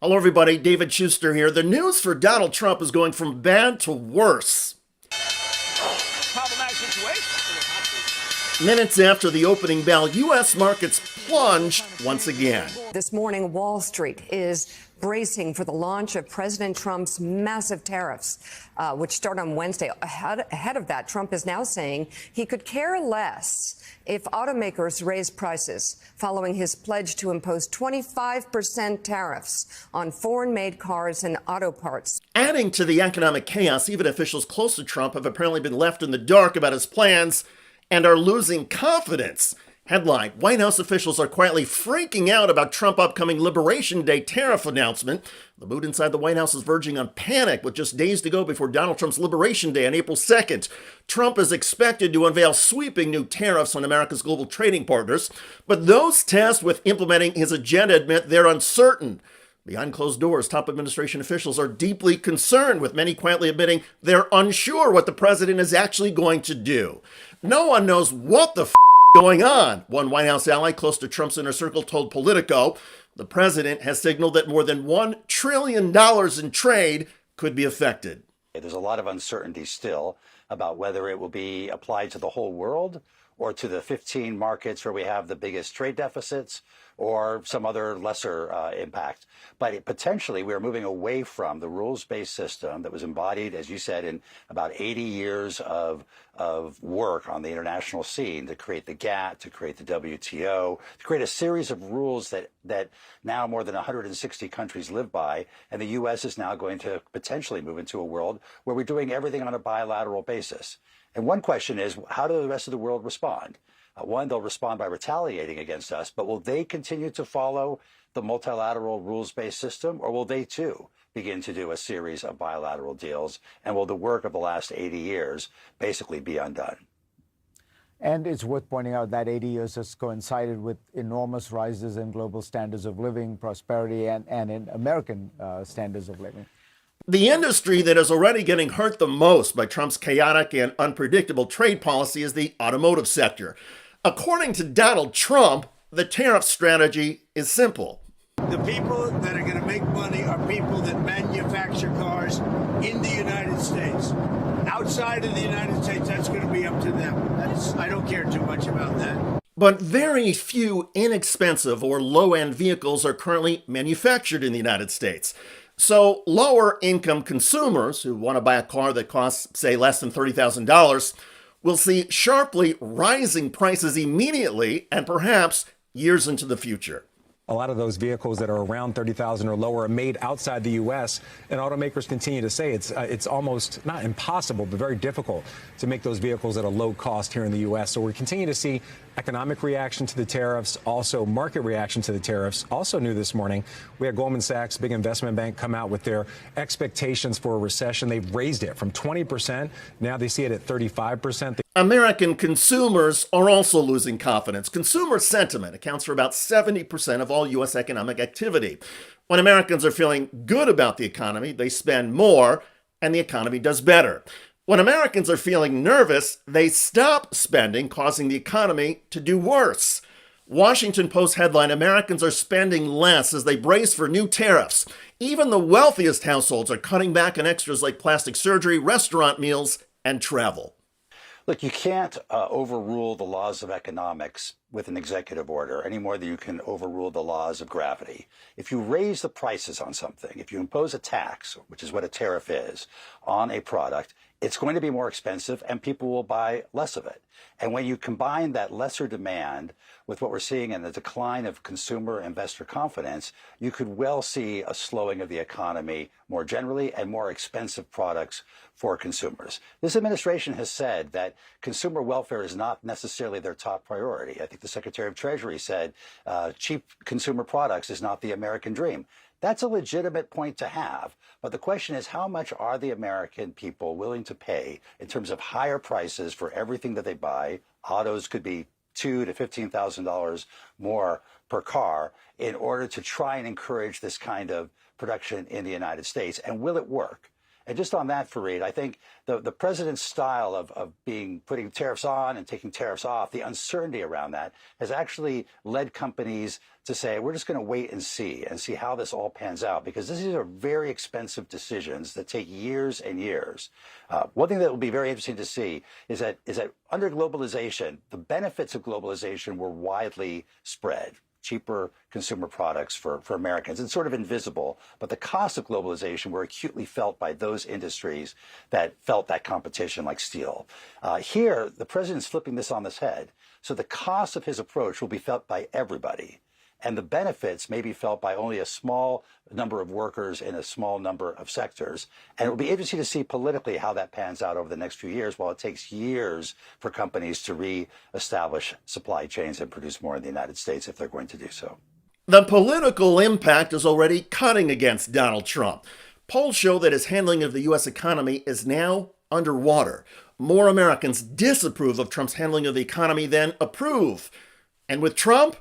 Hello, everybody. David Shuster here. The news for Donald Trump is going from bad to worse. Problematic situation. Minutes after the opening bell, U.S. markets plunged once again. This morning, Wall Street is bracing for the launch of President Trump's massive tariffs, which start on Wednesday. Ahead of that, Trump is now saying he could care less if automakers raise prices, following his pledge to impose 25% tariffs on foreign-made cars and auto parts. Adding to the economic chaos, even officials close to Trump have apparently been left in the dark about his plans and are losing confidence. Headline: White House officials are quietly freaking out about Trump's upcoming Liberation Day tariff announcement. The mood inside the White House is verging on panic with just days to go before Donald Trump's Liberation Day on April 2nd. Trump is expected to unveil sweeping new tariffs on America's global trading partners, but those tasked with implementing his agenda admit they're uncertain. Behind closed doors, top administration officials are deeply concerned, with many quietly admitting they're unsure what the president is actually going to do. No one knows what the going on, one White House ally close to Trump's inner circle told Politico. The president has signaled that more than $1 trillion in trade could be affected. There's a lot of uncertainty still about whether it will be applied to the whole world or to the 15 markets where we have the biggest trade deficits, or some other lesser impact. But potentially we are moving away from the rules-based system that was embodied, as you said, in about 80 years of work on the international scene to create the GATT, to create the WTO, to create a series of rules that now more than 160 countries live by. And the U.S. is now going to potentially move into a world where we're doing everything on a bilateral basis. And one question is, how do the rest of the world respond? One, they'll respond by retaliating against us, but will they continue to follow the multilateral rules-based system, or will they too begin to do a series of bilateral deals? And will the work of the last 80 years basically be undone? And it's worth pointing out that 80 years has coincided with enormous rises in global standards of living, prosperity, and in American standards of living. The industry that is already getting hurt the most by Trump's chaotic and unpredictable trade policy is the automotive sector. According to Donald Trump, the tariff strategy is simple. The people that are going to make money are people that manufacture cars in the United States. Outside of the United States, that's going to be up to them. I don't care too much about that. But very few inexpensive or low-end vehicles are currently manufactured in the United States. So lower-income consumers who want to buy a car that costs, say, less than $30,000 will see sharply rising prices immediately and perhaps years into the future. A lot of those vehicles that are around $30,000 or lower are made outside the U.S., and automakers continue to say it's almost not impossible, but very difficult to make those vehicles at a low cost here in the U.S. So we continue to see economic reaction to the tariffs, also market reaction to the tariffs. Also new this morning, we had Goldman Sachs, big investment bank, come out with their expectations for a recession. They've raised it from 20%. Now they see it at 35%. American consumers are also losing confidence. Consumer sentiment accounts for about 70% of all U.S. economic activity. When Americans are feeling good about the economy, they spend more, and the economy does better. When Americans are feeling nervous, they stop spending, causing the economy to do worse. Washington Post headline: Americans are spending less as they brace for new tariffs. Even the wealthiest households are cutting back on extras like plastic surgery, restaurant meals, and travel. Look, you can't overrule the laws of economics with an executive order any more than you can overrule the laws of gravity. If you raise the prices on something, if you impose a tax, which is what a tariff is, on a product, it's going to be more expensive and people will buy less of it. And when you combine that lesser demand with what we're seeing in the decline of consumer investor confidence, you could well see a slowing of the economy more generally and more expensive products for consumers. This administration has said that consumer welfare is not necessarily their top priority. I think the Secretary of Treasury said cheap consumer products is not the American dream. That's a legitimate point to have. But the question is, how much are the American people willing to pay in terms of higher prices for everything that they buy? Autos could be $2,000 to $15,000 more per car in order to try and encourage this kind of production in the United States. And will it work? And just on that, Fareed, I think the president's style of putting tariffs on and taking tariffs off, the uncertainty around that has actually led companies to say, we're just going to wait and see how this all pans out, because these are very expensive decisions that take years and years. One thing that will be very interesting to see is that under globalization, the benefits of globalization were widely spread. Cheaper consumer products for Americans. It's sort of invisible, but the costs of globalization were acutely felt by those industries that felt that competition, like steel. Here, the president's flipping this on its head. So the cost of his approach will be felt by everybody, and the benefits may be felt by only a small number of workers in a small number of sectors. And it will be interesting to see politically how that pans out over the next few years, while it takes years for companies to reestablish supply chains and produce more in the United States if they're going to do so. The political impact is already cutting against Donald Trump. Polls show that his handling of the U.S. economy is now underwater. More Americans disapprove of Trump's handling of the economy than approve. And with Trump,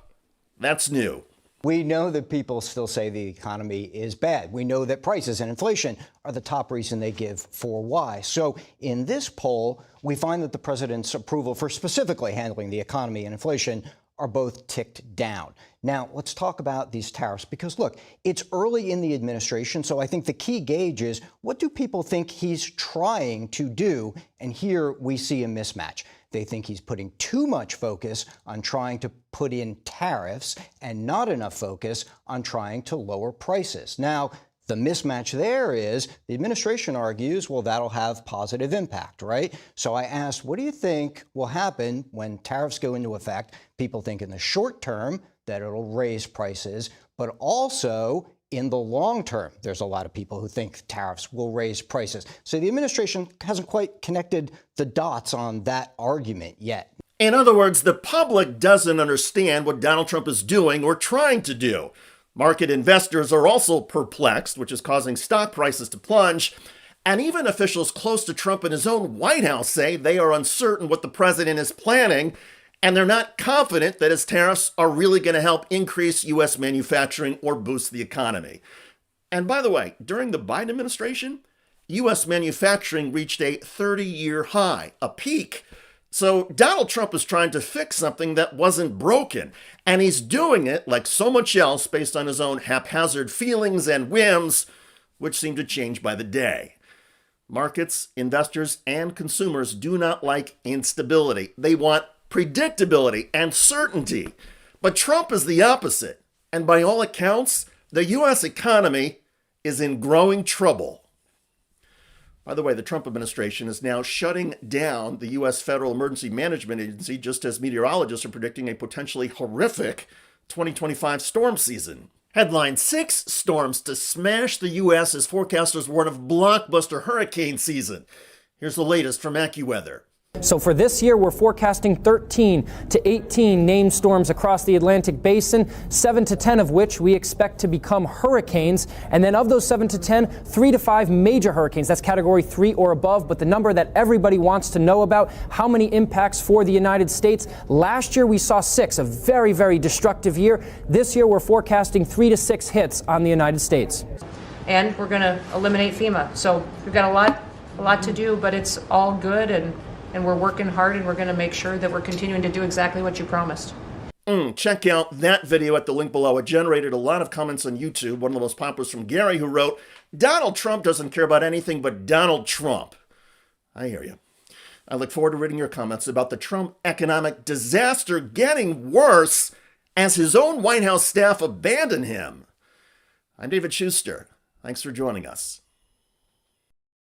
that's new. We know that people still say the economy is bad. We know that prices and inflation are the top reason they give for why. So in this poll, we find that the president's approval for specifically handling the economy and inflation are both ticked down. Now, let's talk about these tariffs, because, look, it's early in the administration, so I think the key gauge is, what do people think he's trying to do? And here we see a mismatch. They think he's putting too much focus on trying to put in tariffs and not enough focus on trying to lower prices. Now, the mismatch there is the administration argues, well, that'll have positive impact, right? So I asked, what do you think will happen when tariffs go into effect? People think in the short term that it'll raise prices, but also in the long term, there's a lot of people who think tariffs will raise prices. So the administration hasn't quite connected the dots on that argument yet. In other words, the public doesn't understand what Donald Trump is doing or trying to do. Market investors are also perplexed, which is causing stock prices to plunge. And even officials close to Trump in his own White House say they are uncertain what the president is planning, and they're not confident that his tariffs are really going to help increase U.S. manufacturing or boost the economy. And by the way, during the Biden administration, U.S. manufacturing reached a 30-year high, a peak. So Donald Trump is trying to fix something that wasn't broken, and he's doing it, like so much else, based on his own haphazard feelings and whims, which seem to change by the day. Markets, investors, and consumers do not like instability. They want predictability and certainty. But Trump is the opposite, and by all accounts, the U.S. economy is in growing trouble. By the way, the Trump administration is now shutting down the U.S. Federal Emergency Management Agency, just as meteorologists are predicting a potentially horrific 2025 storm season. Headline: 6 storms to smash the U.S. as forecasters warn of blockbuster hurricane season. Here's the latest from AccuWeather. So for this year, we're forecasting 13 to 18 named storms across the Atlantic basin, 7 to 10 of which we expect to become hurricanes. And then of those 7 to 10, 3 to 5 major hurricanes. That's category 3 or above. But the number that everybody wants to know about, how many impacts for the United States. Last year, we saw 6, a very, very destructive year. This year, we're forecasting 3 to 6 hits on the United States. And we're going to eliminate FEMA. So we've got a lot to do, but it's all good, and we're working hard, and we're going to make sure that we're continuing to do exactly what you promised. Check out that video at the link below. It generated a lot of comments on YouTube. One of the most popular was from Gary, who wrote, "Donald Trump doesn't care about anything but Donald Trump." I hear you. I look forward to reading your comments about the Trump economic disaster getting worse as his own White House staff abandon him. I'm David Shuster. Thanks for joining us.